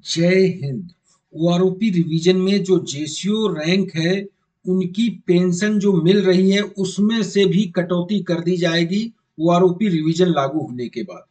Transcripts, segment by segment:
जय Hind. OROP revision में जो जेसीओ रैंक है, उनकी पेंशन जो मिल रही है उसमें से भी कटौती कर दी जाएगी ओआरओपी रिवीजन लागू होने के बाद।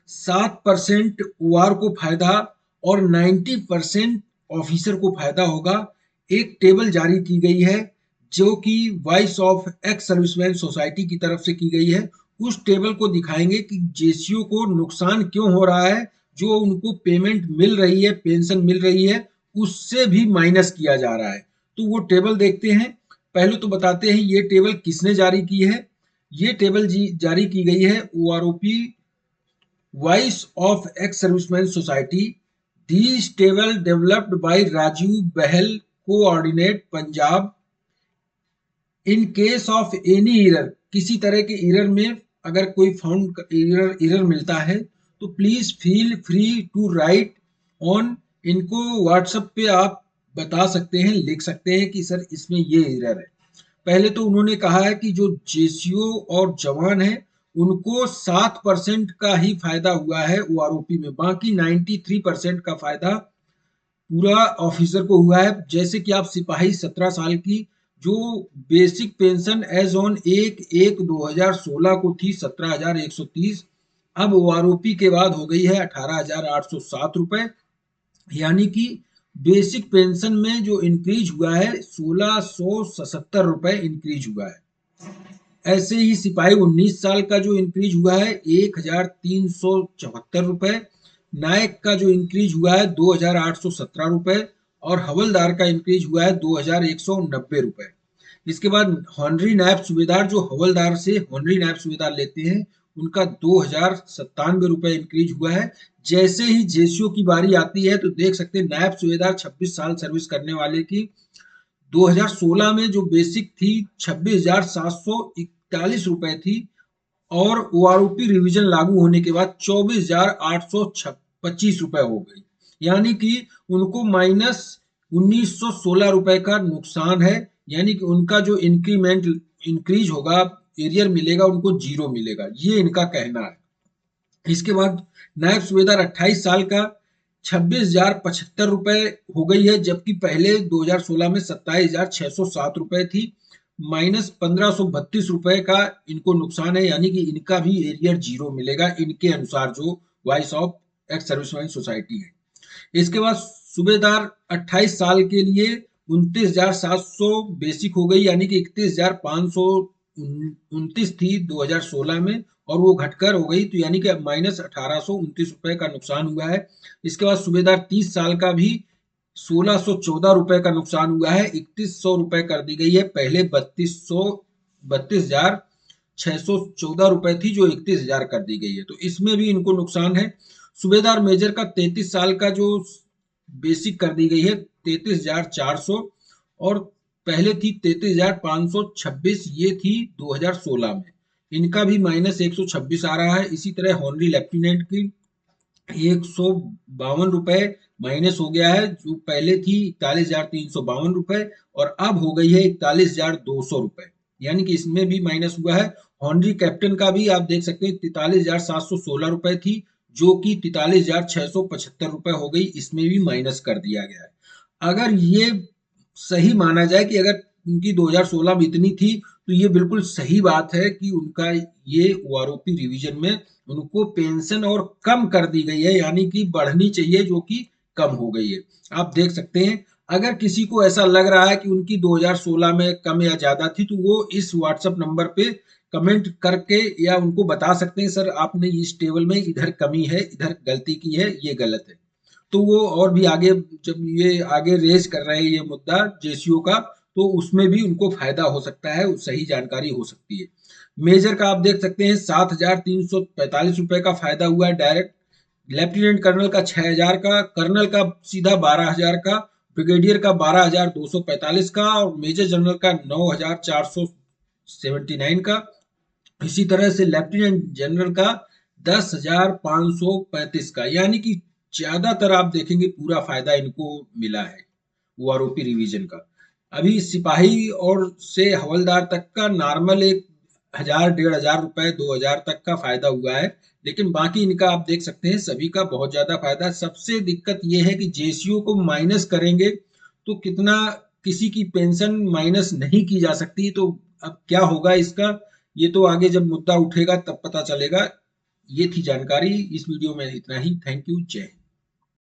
7% ओआर को फायदा और 90% ऑफिसर को फायदा होगा। एक टेबल जारी की गई है जो कि voice of ex serviceman society की तरफ से की गई है। उस टेबल को दिखाएंगे कि जेसीओ को नुकसान क्यों हो रहा है, जो उनको पेमेंट मिल रही है, पेंशन मिल रही है, उससे भी माइनस किया जा रहा है। तो वो टेबल देखते हैं। पहले तो बताते हैं ये टेबल किसने जारी की है। ये टेबल जारी की गई है OROP voice of ex serviceman society. This table developed by Rajeev Bahl, coordinate Punjab. In case of any error, किसी तरह के एरर में अगर कोई फाउंड एरर मिलता है तो please feel free to write on. इनको व्हाट्सएप पे आप बता सकते हैं, लिख सकते हैं कि सर इसमें ये एरर है। पहले तो उन्होंने कहा है कि जो जेसीओ और जवान है उनको 7% का ही फायदा हुआ है ओआरओपी में, बाकी 93% का फायदा पूरा ऑफिसर को हुआ है। जैसे कि आप सिपाही 17 साल की जो बेसिक पेंशन एज ऑन 1/1/2016 को थी 17,130, अब ओआरओपी के बाद हो गई है 18,807 रुपए। यानी कि बेसिक पेंशन में जो इंक्रीज हुआ है 1,677 रुपए इंक्रीज हुआ है। ऐसे ही सिपाही 19 साल का जो इंक्रीज हुआ है 1,374 रुपए। नायक का जो इंक्रीज हुआ है 2,817 रुपए। और हवलदार का इंक्रीज हुआ है 2,190 रुपए। इसके बाद हॉनरी नायब सूबेदार, जो हवलदार से हॉनरी नायब सूबेदार लेते हैं, उनका 2,097 रुपए इंक्रीज हुआ है। जैसे ही जेसीओ की बारी आती है तो देख सकते हैं नायब सूबेदार 26 साल सर्विस करने वाले की 2016 में जो बेसिक थी 26,741 रुपए थी, और ओआरओपी रिवीजन लागू होने के बाद 24,825 रुपए हो गई। यानी कि उनको -1,916 रुपए का नुकसान है। यानी कि उनका जो इंक्रीमेंट इंक्रीज होगा, एरियर मिलेगा, उनको जीरो मिलेगा, ये इनका कहना है। इसके बाद नायब सूबेदार 28 साल का 26,075 रुपए हो गई है, जबकि पहले 2016 में 27,607 रुपए थी। -1,532 रुपए का इनको नुकसान है। यानी कि इनका भी एरियर जीरो मिलेगा इनके अनुसार, जो voice of ex serviceman society है। इसके बाद सूबेदार 28 साल के लिए 29,700 बेसिक हो गई, यानी कि 31,529 थी 2016 में, और वो घटकर हो गई, तो यानी कि -1,829 रुपए का नुकसान हुआ है। इसके बाद सूबेदार 30 साल का भी 1,614 रुपए का नुकसान हुआ है, 3,100 रुपए कर दी गई है। पहले 32,614 रुपए थी जो 31,000 कर दी गई है, तो इसमें भी इनको नुकसान है। सूबेदार मेजर का 33 साल का जो बेसिक कर दी गई है 33,400, और पहले थी 33,526, ये थी 2016 में। इनका भी -126 आ रहा है। इसी तरह हॉनरी लेफ्टिनेंट की 152 रुपए माइनस हो गया है, जो पहले थी 41,352 रुपए और अब हो गई है 41,200 रुपए, यानी कि इसमें भी माइनस हुआ है। हॉनरी कैप्टन का भी आप देख सकते हैं 43,716 रुपए थी, जो कि 43,675 रुपए हो गई, इसमें भी माइनस कर दिया गया है। अगर ये सही माना जाए कि अगर उनकी 2016 में इतनी थी, तो ये बिल्कुल सही बात है कि उनका ये ओआरओपी रिवीजन में उनको पेंशन और कम कर दी गई है, यानी कि बढ़नी चाहिए जो कि कम हो गई है। आप देख सकते हैं, अगर किसी को ऐसा लग रहा है कि उनकी 2016 में कम या ज्यादा थी, तो वो इस व्हाट्सएप नंबर पे कमेंट करके या उनको बता सकते हैं सर आपने इस टेबल में इधर कमी है, इधर गलती की है, ये गलत है। तो वो और भी आगे, जब ये आगे रेज कर रहे हैं ये मुद्दा जेसीओ का, तो उसमें भी उनको फायदा हो सकता है, सही जानकारी हो सकती है। मेजर का आप देख सकते हैं 7,345 रुपए का फायदा हुआ है डायरेक्ट। लेफ्टिनेंट कर्नल का 6,000 का, कर्नल का सीधा 12,000 का, ब्रिगेडियर का 12,245 का, और मेजर जनरल का 9,479 का। इसी तरह से लेफ्टिनेंट जनरल का 10,535 का, यानी कि ज्यादातर आप देखेंगे पूरा फायदा इनको मिला है ओआरओपी रिवीजन का। अभी सिपाही और से हवलदार तक का नॉर्मल 1,000 1,500 रुपए 2,000 तक का फायदा हुआ है, लेकिन बाकी इनका आप देख सकते हैं सभी का बहुत ज़्यादा फायदा। सबसे दिक्कत ये है कि जेसीओ को माइनस करेंगे तो कितना किसी की पेंशन माइनस नहीं की जा सकती, तो अब क्या होगा इसका, ये तो आगे जब मुद्दा उठेगा तब पता चलेगा। ये थी जानकारी, इस वीडियो में इतना ही। थैंक यू, जय हिंद।